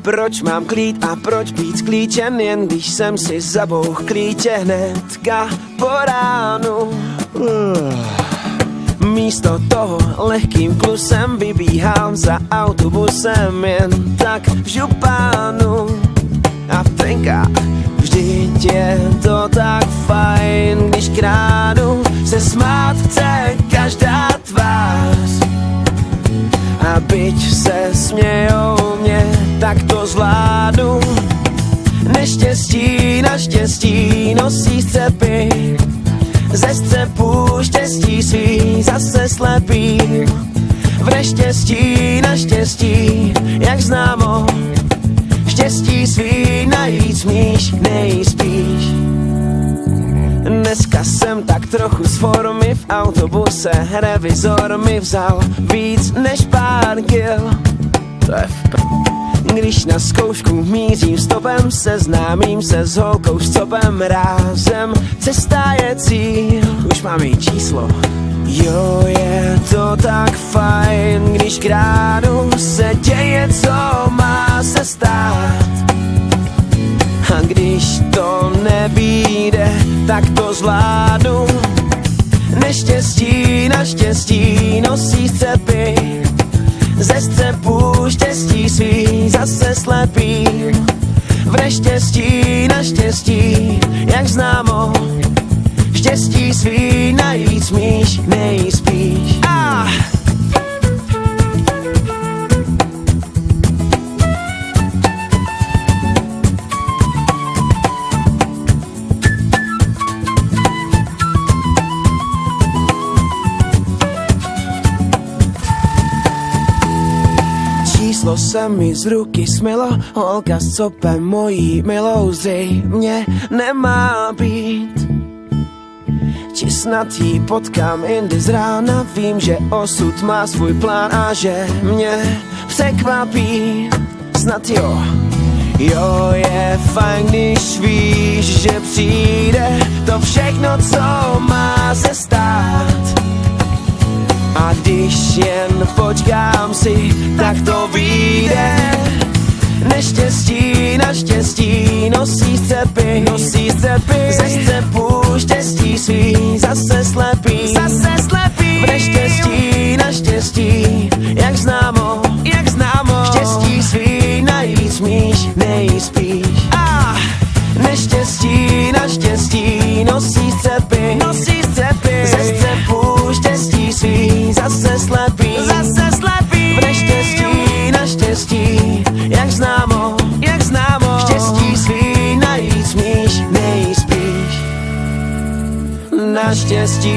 Proč mám klít a proč být sklíčen, jen když jsem si zabouch klíče hnedka po ránu. Místo toho lehkým klusem vybíhám za autobusem jen tak v župánu. A v trenkách vždyť je to tak fajn, když kránu se smát chce každá tvář. A byť se smějou mě, tak to zvládnu. Neštěstí naštěstí nosí střepy, ze střepů štěstí svý zase slepý. V neštěstí naštěstí, jak známo, štěstí svý najít smíš, nejspíš. Dneska jsem tak trochu z formy v autobuse, revizor mi vzal víc než pár kil. To je Když na zkoušku mířím stopem, seznámím se s holkou s copem rázem. Cesta je cíl, už mám její číslo. Jo, je to tak fajn, když kránu se děje, co má se stát. A když to nevíde, tak to zvládnu. Neštěstí naštěstí nosí střepy, ze střepů štěstí svý zase slepý. V neštěstí naštěstí, jak známo, štěstí svý najít smíš, nejspíš. Číslo se mi z ruky smilo, holka s copem mojí milou zřejmě nemá být. Či snad jí potkám jindy z rána, vím, že osud má svůj plán a že mě překvapí. Snad jo, jo, je fajn, když víš, že přijde to všechno, co má se stát. A když jen počkám si, tak to vyjde. Neštěstí naštěstí nosí střepy, ze střepů štěstí svý zase slepý. V neštěstí naštěstí, jak známo, štěstí svý najít smíš, nejspíš. Neštěstí naštěstí nosí střepy, ze střepů štěstí svý zase slepý. V neštěstí naštěstí, jak známo, štěstí svý najít smíš, nejspíš. Naštěstí